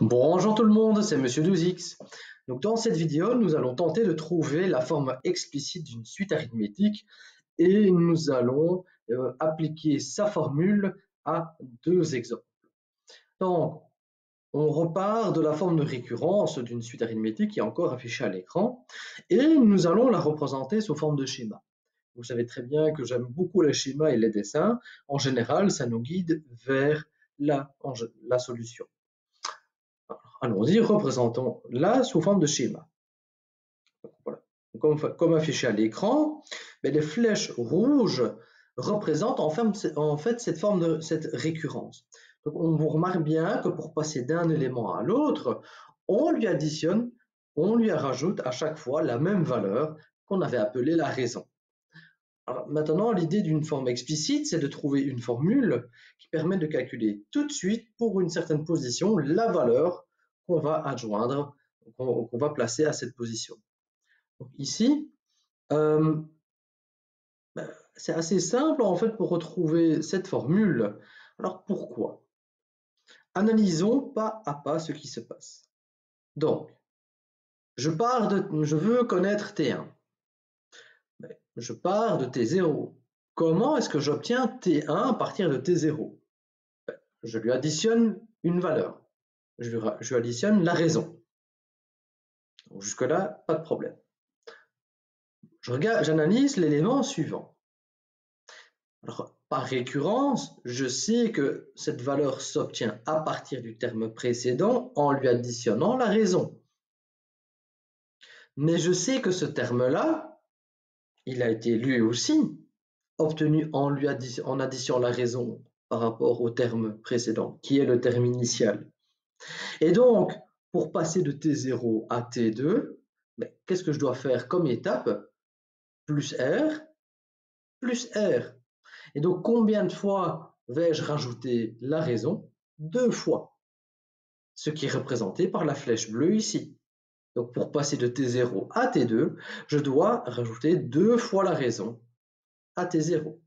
Bonjour tout le monde, c'est Monsieur 12X. Donc dans cette vidéo, nous allons tenter de trouver la forme explicite d'une suite arithmétique et nous allons appliquer sa formule à deux exemples. Donc, on repart de la forme de récurrence d'une suite arithmétique qui est encore affichée à l'écran et nous allons la représenter sous forme de schéma. Vous savez très bien que j'aime beaucoup les schémas et les dessins. En général, ça nous guide vers la solution. Allons-y, représentons-la sous forme de schéma. Voilà. Comme affiché à l'écran, les flèches rouges représentent en fait cette récurrence. Donc on vous remarque bien que pour passer d'un élément à l'autre, on lui additionne, on lui rajoute à chaque fois la même valeur qu'on avait appelée la raison. Alors maintenant, l'idée d'une forme explicite, c'est de trouver une formule qui permet de calculer tout de suite, pour une certaine position, la valeur qu'on va adjoindre, qu'on va placer à cette position. Donc ici, c'est assez simple en fait pour retrouver cette formule. Alors pourquoi? Analysons pas à pas ce qui se passe. Donc, je veux connaître T1. Je pars de T0. Comment est-ce que j'obtiens T1 à partir de T0? Je lui additionne une valeur. Je lui additionne la raison. Jusque-là, pas de problème. J'analyse l'élément suivant. Alors, par récurrence, je sais que cette valeur s'obtient à partir du terme précédent en lui additionnant la raison. Mais je sais que ce terme-là, il a été lui aussi obtenu en additionnant la raison par rapport au terme précédent, qui est le terme initial. Et donc, pour passer de T0 à T2, qu'est-ce que je dois faire comme étape? Plus R, plus R. Et donc, combien de fois vais-je rajouter la raison? 2 fois, ce qui est représenté par la flèche bleue ici. Donc, pour passer de T0 à T2, je dois rajouter 2 fois la raison à T0.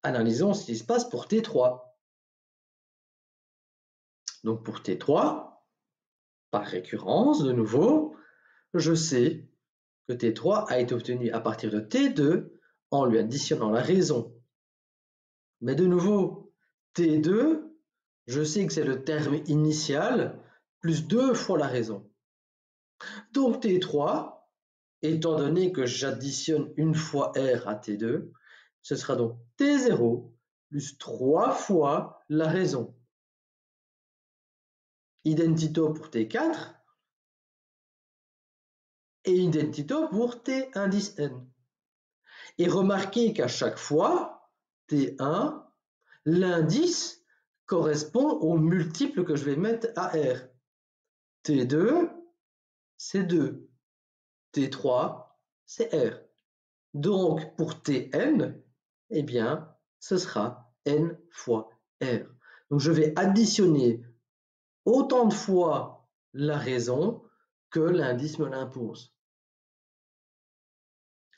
Analysons ce qui se passe pour T3. Donc, pour T3, par récurrence, de nouveau, je sais que T3 a été obtenu à partir de T2 en lui additionnant la raison. Mais de nouveau, T2, je sais que c'est le terme initial plus 2 fois la raison. Donc T3, étant donné que j'additionne une fois R à T2, ce sera donc T0 plus 3 fois la raison. Identito pour T4 et identito pour T indice N. Et remarquez qu'à chaque fois, T1, l'indice correspond au multiple que je vais mettre à R. T2, c'est 2. T3, c'est R. Donc, pour Tn, eh bien, ce sera N fois R. Donc, je vais additionner autant de fois la raison que l'indice me l'impose.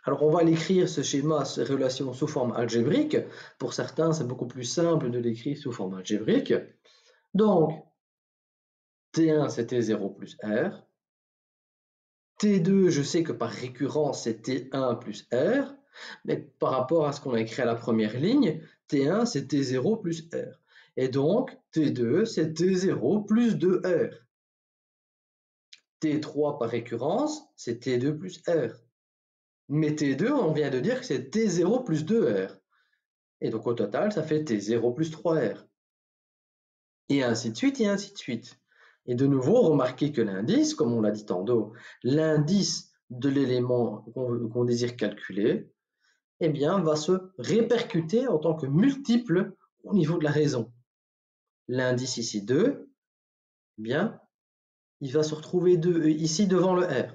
Alors, on va l'écrire, ce schéma, ces relations, sous forme algébrique. Pour certains, c'est beaucoup plus simple de l'écrire sous forme algébrique. Donc, T1, c'est T0 plus R. T2, je sais que par récurrence, c'est T1 plus R. Mais par rapport à ce qu'on a écrit à la première ligne, T1, c'est T0 plus R. Et donc, T2, c'est T0 plus 2R. T3 par récurrence, c'est T2 plus R. Mais T2, on vient de dire que c'est T0 plus 2R. Et donc, au total, ça fait T0 plus 3R. Et ainsi de suite, et ainsi de suite. Et de nouveau, remarquez que l'indice, comme on l'a dit tantôt, l'indice de l'élément qu'on désire calculer, eh bien, va se répercuter en tant que multiple au niveau de la raison. L'indice ici 2, eh bien, il va se retrouver ici devant le R.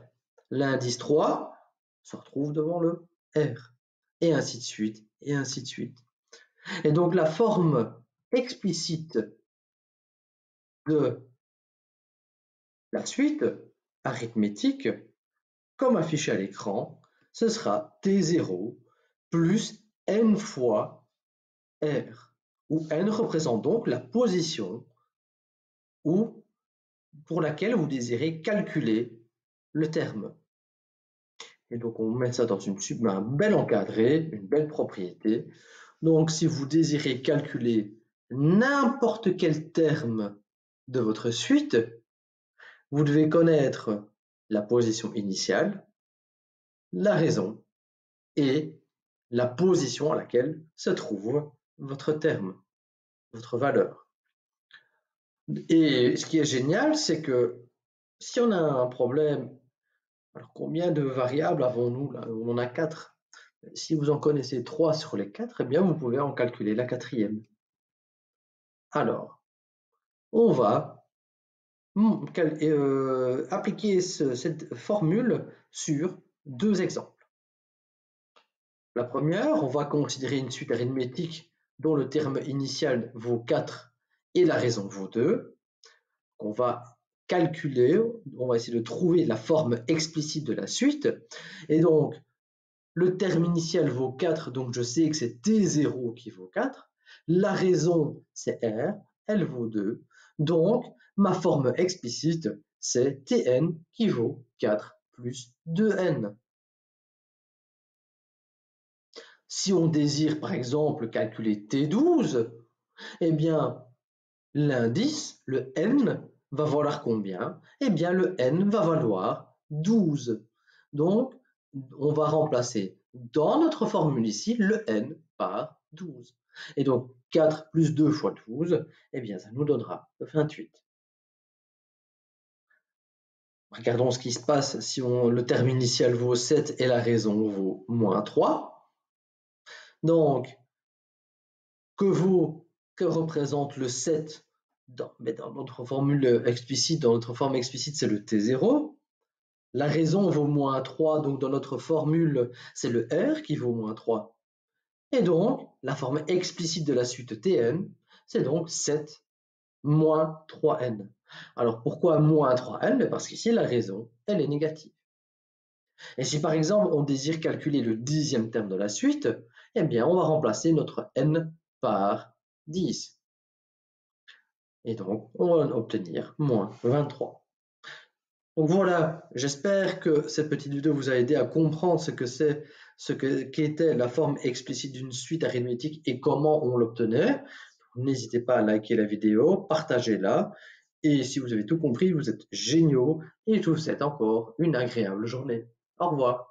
L'indice 3 se retrouve devant le R. Et ainsi de suite, et ainsi de suite. Et donc, la forme explicite de la suite arithmétique, comme affiché à l'écran, ce sera T0 plus n fois R, où n représente donc la position ou pour laquelle vous désirez calculer le terme. Et donc, on met ça dans un bel encadré, une belle propriété. Donc, si vous désirez calculer n'importe quel terme de votre suite, vous devez connaître la position initiale, la raison et la position à laquelle se trouve votre terme, votre valeur. Et ce qui est génial, c'est que si on a un problème, alors combien de variables avons-nous là? On en a 4. Si vous en connaissez 3 sur les 4, eh bien vous pouvez en calculer la 4e. Alors, on va appliquer cette formule sur 2 exemples. La première, on va considérer une suite arithmétique dont le terme initial vaut 4 et la raison vaut 2. On va calculer, on va essayer de trouver la forme explicite de la suite. Et donc, le terme initial vaut 4, donc je sais que c'est T0 qui vaut 4. La raison, c'est R, elle vaut 2. Donc, ma forme explicite, c'est Tn qui vaut 4 plus 2n. Si on désire, par exemple, calculer T12, eh bien, l'indice, le n, va valoir combien? Eh bien, le n va valoir 12. Donc, on va remplacer dans notre formule ici le n par 12. Et donc, 4 plus 2 fois 12, eh bien, ça nous donnera 28. Regardons ce qui se passe si le terme initial vaut 7 et la raison vaut moins 3. Donc, que représente le 7 dans notre formule explicite, dans notre forme explicite, c'est le T0. La raison vaut moins 3, donc dans notre formule, c'est le R qui vaut moins 3. Et donc, la forme explicite de la suite Tn, c'est donc 7 moins 3n. Alors, pourquoi moins 3n? Parce qu'ici, la raison, elle est négative. Et si par exemple, on désire calculer le 10e terme de la suite, eh bien, on va remplacer notre n par 10. Et donc, on va obtenir moins 23. Donc voilà, j'espère que cette petite vidéo vous a aidé à comprendre qu'était la forme explicite d'une suite arithmétique et comment on l'obtenait. N'hésitez pas à liker la vidéo, partagez-la. Et si vous avez tout compris, vous êtes géniaux et je vous souhaite encore une agréable journée. Au revoir.